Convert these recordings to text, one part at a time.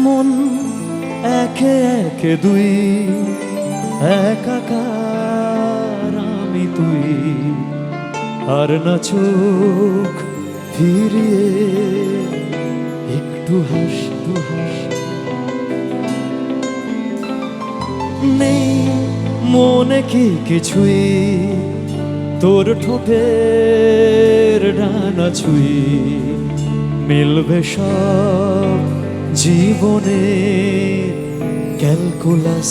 মন একে একে দুই, একাকার আমি তুই, আর না চোখ ফিরিয়ে একটু হাস তু হাস। নেই মনে কি কিছুই, তোর ঠোঁটের ডানা ছুঁই, মিলবে সব জীবনে ক্যালকুলাস।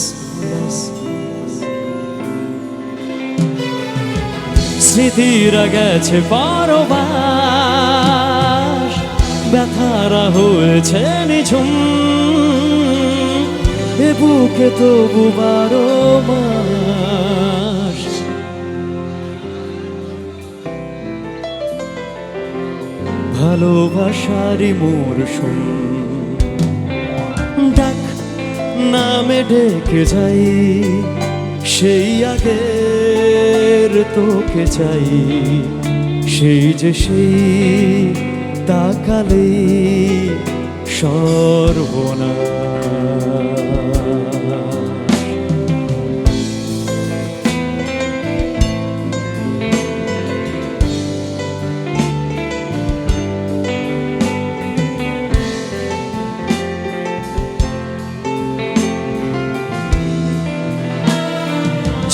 স্মৃতিরা গেছে পরবাস, ব্যথারা হয়েছে নিঝুম, এ বুকে তবু 12 মাস। ভালোবাসারই মরশুম, ডাক নামে ডেকে যাই, সেই আগের তোকে চাই, সেই যে সেই তাকালে সর্বনাশ।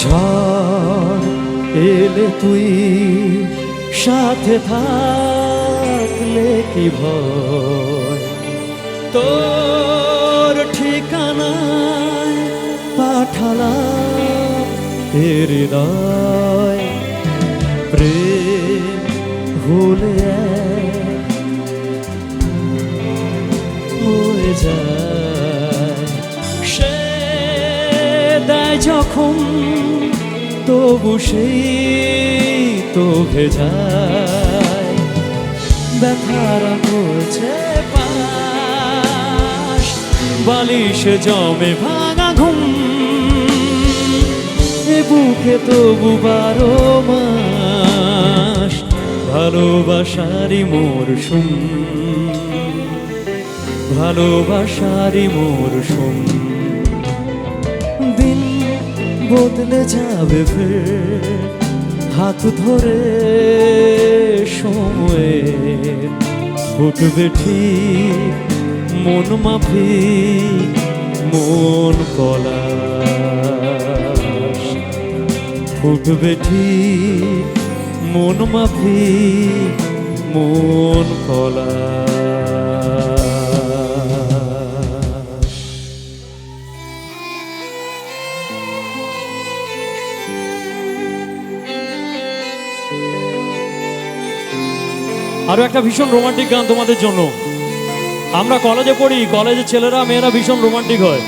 ঝড় এলে তুই সাথে থাকলে কি ভয়, তোর ঠিকানায় পাঠালাম এ হৃদয়। প্রেম ভুলে হয়ে যায়, সে দেয় যখন তবু সেই তো ভেজায়। ব্যথারা হচ্ছে পাশ, বালিশে জমে ভাঙা ঘুম, এ বুকে তবু 12 মাস। ভালোবাসারই মরশুম, ভালোবাসারই মরশুম। দিন বদলে যাবে ফের, হাত ধরে সময়ে উঠবে ঠিক মন মাফিক মন পলাশ। উঠবে ঠিক মন মাফিক মন পলাশ। আরো একটা ভীষণ রোমান্টিক গান তোমাদের জন্য। আমরা কলেজে পড়ি, কলেজের ছেলেরা মেয়েরা ভীষণ রোমান্টিক হয়।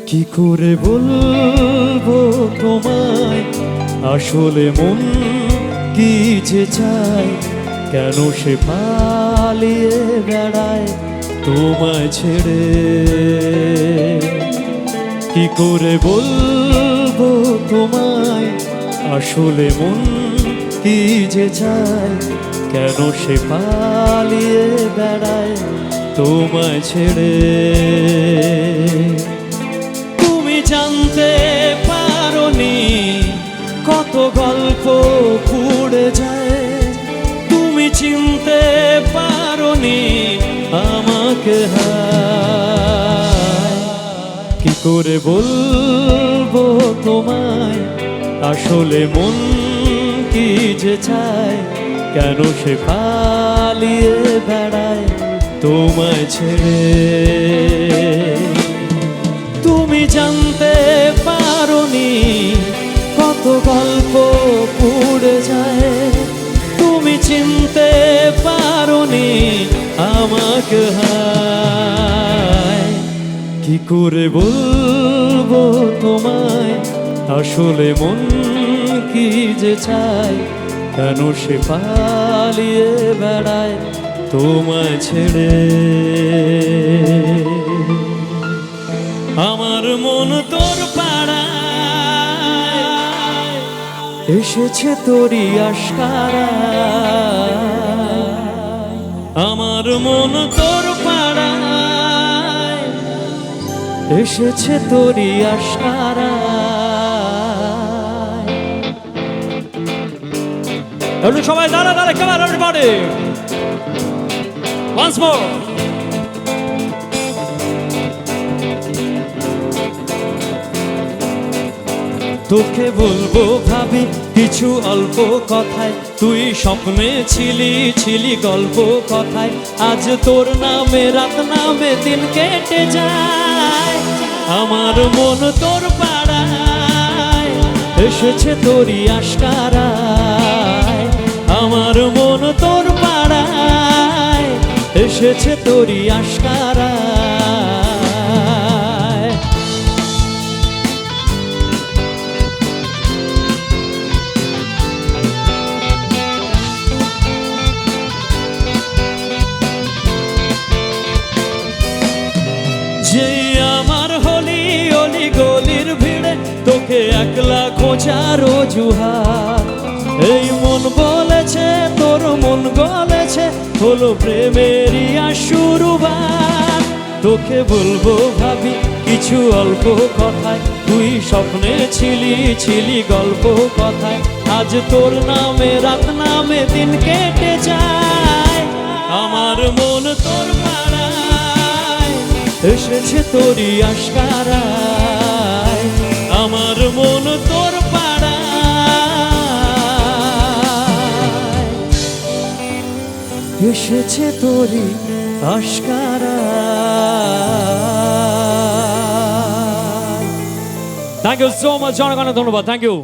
কি করে বলবো তোমায়, আসলে মন কি যে চায়, কেন সে পালিয়ে বেড়ায় তোমায় ছেড়ে। কি করে বলবো তোমায়, আসলে মন কি যে চায়, কেন সে পালিয়ে বেড়ায় তোমায় ছেড়ে। তুমি জানতে পারোনি কত গল্প পুড়ে যায়, তুমি চিনতে পারোনি আমাকে হায়। কি করে বলবো তোমায়, আসলে মন কি যে চায়, কেন সে পালিয়ে বেড়ায় তোমায় ছেড়ে। তুমি জানতে পারোনি কত গল্প পুড়ে যায়, তুমি চিনতে পারোনি আমাকে হায়। কি করে বলবো তোমায়, আসলে মন কি যে চায়, কেন সে পালিয়ে বেড়ায় তোমায় ছেড়ে। আমার মন তোর পাড়ায় এসেছে তোরই আশকারায়। আমার মন তোর পাড়ায় এসেছে তোরই আশকারায়। একটু সবাই দাঁড়া দাঁড়া, come on everybody, once more. তোকে বলবো ভাবি কিছু অল্প কথায়, তুই স্বপ্নে ছিলি ছিলি গল্প কথায়। আজ তোর নামে রাত নামে দিন কেটে যায়। আমার মন তোর পাড়ায় এসেছে তোরই আশকারায়। আমার মন তোর পাড়ায় এসেছে তোরই আশকারায়। যেই আমার হলি অলি গলির ভিড়ে তোকে একলা খোঁজার অজুহাত। এই মন বলেছে তোর মন গলেছে, হলো প্রেমেরই শুরুবাত। তোকে বলবো ভাবি কিছু অল্প কথায়, তুই স্বপ্নে ছিলি ছিলি গল্প কথায়। আজ তোর নামে রাত নামে দিন কেটে যায়। আমার মন তোর পাড়ায় এসেছে তোরই আশকারায়। আমার মন তোর পাড়ায় এসেছে তোরই আশকারায়। থ্যাংক ইউ সো মাচ, জনগণ ধন্যবাদ, থ্যাংক ইউ।